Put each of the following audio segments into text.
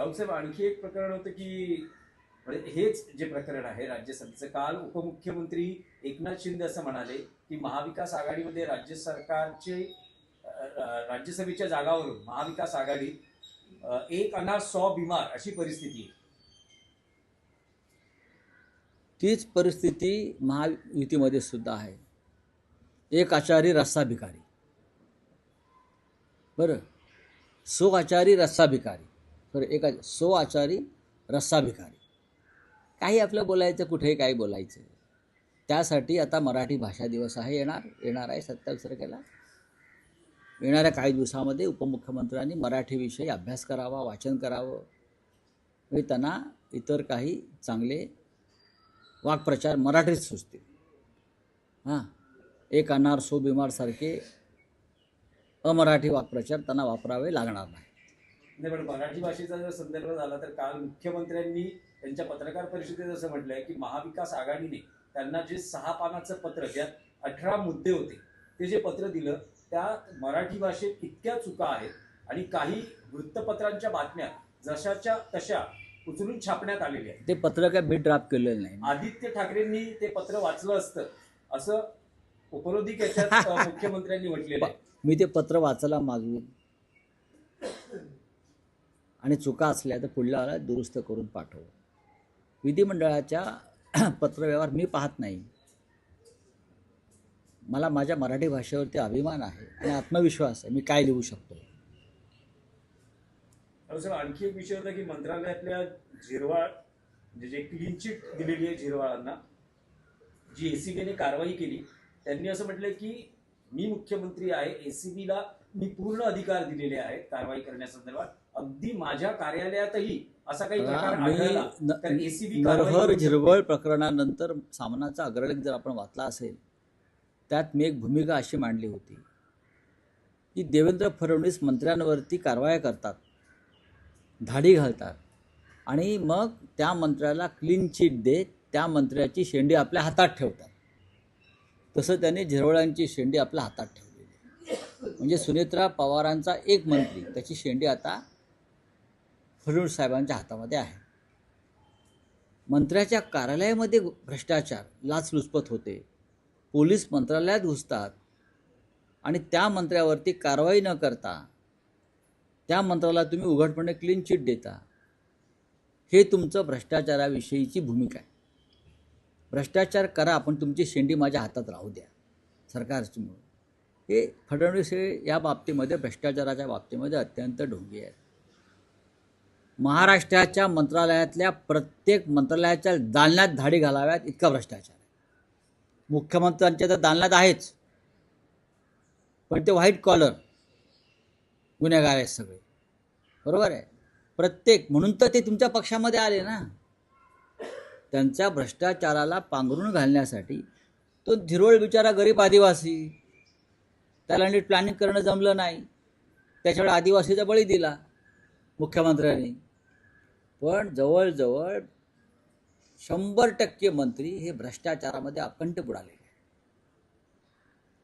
राऊतसाहेब, आणखी एक प्रकरण होतं की म्हणजे हेच जे प्रकरण आहे राज्यसभेचं, काल उपमुख्यमंत्री एकनाथ शिंदे असं म्हणाले की महाविकास आघाडीमध्ये राज्य सरकारचे राज्यसभेच्या जागावरून महाविकास आघाडी एक अनार 100 बिमार अशी परिस्थिती आहे. तीच परिस्थिती महायुतीमध्ये सुद्धा आहे. एक आचारी रस्सा भिकारी. बरं, 100 आचारी रस्सा भिकारी. बरं, 100 आचारी रस्सा भिकारी. काही आपलं बोलायचं, कुठेही काही बोलायचं. त्यासाठी आता मराठी भाषा दिवस आहे, येणार आहे 27 तारखेला. येणाऱ्या काही दिवसामध्ये उपमुख्यमंत्र्यांनी मराठीविषयी अभ्यास करावा, वाचन करावं. म्हणजे त्यांना इतर काही चांगले वाक्प्रचार मराठीत सुचतील. हां, एक अनार 100 बिमार सारखे अमराठी वाक्प्रचार त्यांना वापरावे लागणार नाही. नाही, पण मराठी भाषेचा जर संदर्भ झाला तर काल मुख्यमंत्र्यांनी त्यांच्या पत्रकार परिषदेत असं म्हटलंय की महाविकास आघाडीने त्यांना जे 6 पानाचं पत्र, ज्यात 18 मुद्दे होते, ते जे पत्र दिलं त्यात मराठी भाषेत इतक्या चुका आहेत आणि काही वृत्तपत्रांच्या बातम्या जशाच्या तशा उचलून छापण्यात आलेल्या आहेत. ते पत्र काय मी ड्राफ्ट केलेलं नाही. आदित्य ठाकरेंनी ते पत्र वाचलं असतं असं उपरोधिक याच्यात मुख्यमंत्र्यांनी म्हटलेलं आहे. मी ते पत्र वाचायला मागवीन आणि चुका असल्या तर पुढल्या दुरुस्त करून पाठव. विधिमंडळाच्या पत्रव्यवहार मी पाहत नाही. मला माझ्या मराठी भाषेवरती अभिमान आहे आणि आत्मविश्वास आहे, मी काय लिहू शकतो. आणखी एक विषय होता की मंत्रालयातल्या झिरवाळ, जे क्लीन चिट दिलेली आहे झिरवाळांना, जी एसीबीने कारवाई केली, त्यांनी असं म्हटलंय की मी मुख्यमंत्री आहे, एसीबीला मी पूर्ण अधिकार दिलेले आहेत कारवाई करण्यासंदर्भात. अगदी माझ्या कार्यालयातही असा काही प्रकार आढळला तर एसीबी नरहर झिरवळ प्रकरणानंतर सामनाचा अग्रलेख जर आपण वाचला असेल, त्यात मी एक भूमिका अशी मांडली होती की देवेंद्र फडणवीस मंत्र्यांवरती कारवाया करतात, धाडी घालतात आणि मग त्या मंत्र्याला क्लीन चिट देत त्या मंत्र्याची शेंडी आपल्या हातात ठेवतात. तसं त्यांनी झिरवळांची शेंडी आपल्या हातात ठेवलेली. म्हणजे सुनेत्रा पवारांचा एक मंत्री, त्याची शेंडी आता फडणवीस साहेबांच्या हातामध्ये आहे. मंत्र्याच्या कार्यालयामध्ये भ्रष्टाचार, लाचलुचपत होते, पोलीस मंत्रालयात घुसतात आणि त्या मंत्र्यावरती कारवाई न करता त्या मंत्र्याला तुम्ही उघडपणे क्लीन चिट देता. हे तुमचं भ्रष्टाचाराविषयीची भूमिका आहे. भ्रष्टाचार करा, पण तुमची शेंडी माझ्या हातात राहू द्या सरकारची. हे फडणवीस हे या बाबतीमध्ये, भ्रष्टाचाराच्या बाबतीमध्ये अत्यंत ढोंगी आहेत. महाराष्ट्राच्या मंत्रालयातल्या प्रत्येक मंत्रालयाच्या दालनात धाडी घालाव्यात इतका भ्रष्टाचार आहे. मुख्यमंत्र्यांच्या तर दालनात आहेच, पण ते व्हाईट कॉलर गुन्हेगार आहेत सगळे. बरोबर आहे, प्रत्येक. म्हणून तर ते तुमच्या पक्षामध्ये आले ना. त्यांच्या भ्रष्टाचाराला पांघरून घालण्यासाठी तो झिरवळ बिचारा गरीब आदिवासी, त्याला नीट प्लॅनिंग करणं जमलं नाही, त्याच्याकडे आदिवासीचा बळी दिला मुख्यमंत्र्यांनी. पण जवळजवळ 100% मंत्री हे भ्रष्टाचारामध्ये अखंड बुडालेले.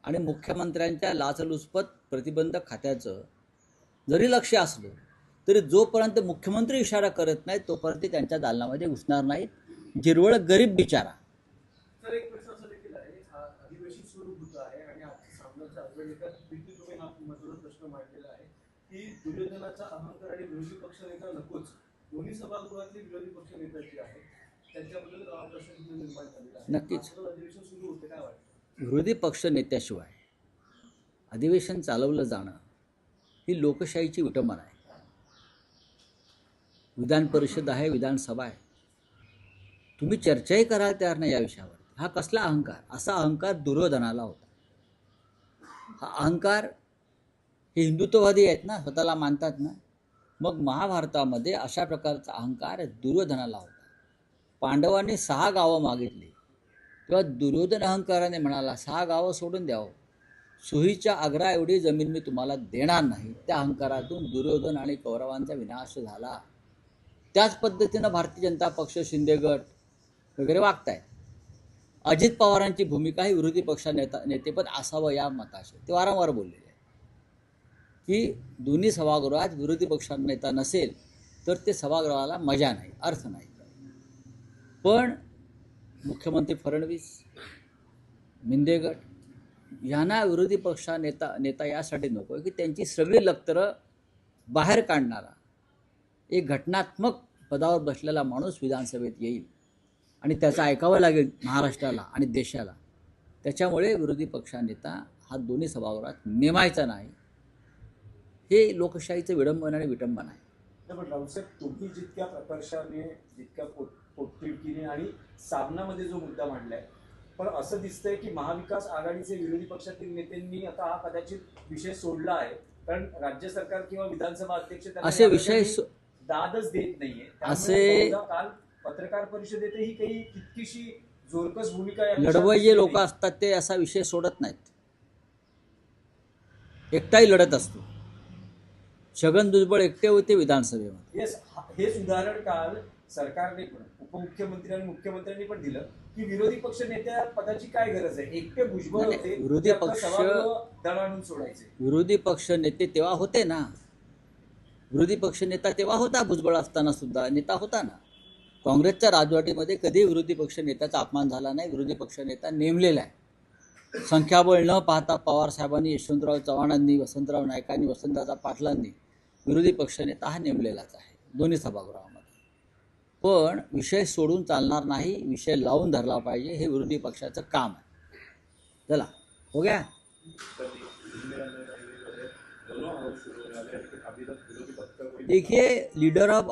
आणि मुख्यमंत्र्यांच्या लाचलुचपत प्रतिबंधक खात्याचं जरी लक्ष असलं तरी जोपर्यंत मुख्यमंत्री इशारा करत नाहीत तोपर्यंत त्यांच्या दालनामध्ये घुसणार नाहीत. झिरवळ गरीब बिचारा. तर एक प्रश्न असा देखील आहे, अधिवेशन सुरू होत आहे आणि आजच्या सामन्याच्या अग्रलेखात देखील तुम्ही हा महत्त्वाचा प्रश्न मांडलेला आहे की दुर्योधनाचा अहंकार आणि विरोधी पक्षनेता नकोच. दोन्ही सभागृहातले विरोधी पक्षनेता जे आहेत त्यांच्याबद्दल प्रश्न निर्माण झालेला आहे. नक्कीच. अधिवेशन सुरू होते, काय वाटतं? विरोधी पक्ष नेत्याशिवाय अधिवेशन चालवलं जाणं ही लोकशाहीची विटंबना आहे. विधान परिषद आहे, विधानसभा आहे, तुम्ही चर्चाही करायला तयार नाही या विषयावर. हा कसला अहंकार? असा अहंकार दुर्योधनाला होता. हा अहंकार, हे हिंदुत्ववादी आहेत ना, स्वतःला मानतात ना. मग महाभारतामध्ये अशा प्रकारचा अहंकार दुर्योधनाला होता. पांडवांनी 6 गावं मागितली तेव्हा दुर्योधन अहंकाराने म्हणाला 6 गावं सोडून द्यावं, सुहीच्या आग्रा एवढी जमीन मी तुम्हाला देणार नाही. त्या अहंकारातून दुर्योधन आणि कौरवांचा विनाश झाला. त्याच पद्धतीनं भारतीय जनता पक्ष, शिंदे गट वगैरे वागतायत. अजित पवारांची भूमिका ही विरोधी पक्ष नेतेपद असावं या मताशी ते वारंवार बोललेले आहे की दोन्ही सभागृहात विरोधी पक्ष नेता नसेल तर ते सभागृहाला मजा नाही, अर्थ नाही. पण मुख्यमंत्री फडणवीस, मिंदे गट यांना विरोधी पक्षा नेता यासाठी नको आहे की त्यांची सगळी लक्तरं बाहेर काढणारा एक घटनात्मक पदावर बसलेला माणूस विधानसभेत येईल आणि त्याचं ऐकावं लागेल महाराष्ट्राला आणि देशाला. त्याच्यामुळे विरोधी पक्षनेता हा दोन्ही सभागृहात नेमायचा नाही. हे लोकशाहीचं विडंबन आणि विटंबन आहे. पण राऊतसाहेब, तुम्ही जितक्या प्रकर्षाने, जितक्या पोटतिडकीने आणि सामनामध्ये जो मुद्दा मांडलाय, पण असं दिसतंय की महाविकास आघाडीचे विरोधी पक्षातील नेत्यांनी आता हा कदाचित विषय सोडला आहे, कारण राज्य सरकार किंवा विधानसभा अध्यक्ष त्यांना असे या विषय प्रकरणी दादच देत नाहीये. त्यामुळे असे- बहुधा काल पत्रकार परिषदेतही काही तितकीशी जोरकस भूमिका या लढवय्ये विषयात लोक नाही. असतात ते असा विषय सोडत नाहीत. एकटाही लढत असतो. छगन भुजबळ एकटे होते विधानसभेमध्ये. येस, हेच उदाहरण काल सरकारने पण, उपमुख्यमंत्री आणि मुख्यमंत्र्यांनी पण दिलं की विरोधी पक्ष नेत्या पदाची काय गरज आहे. एकटे भुजबळ नाही, होते, विरोधी ते आपलं पक्ष- सभागृह दणाणून सोडायचे. विरोधी पक्ष नेते तेव्हा होते ना. विरोधी पक्ष नेता तेव्हा होता, भुजबळ असताना सुद्धा नेता होता ना. काँग्रेसच्या राजवटीमध्ये कधी विरोधी पक्ष नेत्याचा अपमान झाला नाही. विरोधी पक्ष नेता नेमलेला आहे. संख्याबळ न पाहता पवार साहेबांनी, यशवंतराव चव्हाणांनी, वसंतराव नाईकांनी, वसंतदादा पाटलांनी विरोधी पक्षनेता हा नेमलेलाच आहे दोन्ही सभागृहामध्ये. पण विषय सोडून चालणार नाही, विषय लावून धरला पाहिजे, हे विरोधी पक्षाचं काम आहे. चला, हो गया. देखिए, लीडर ऑफ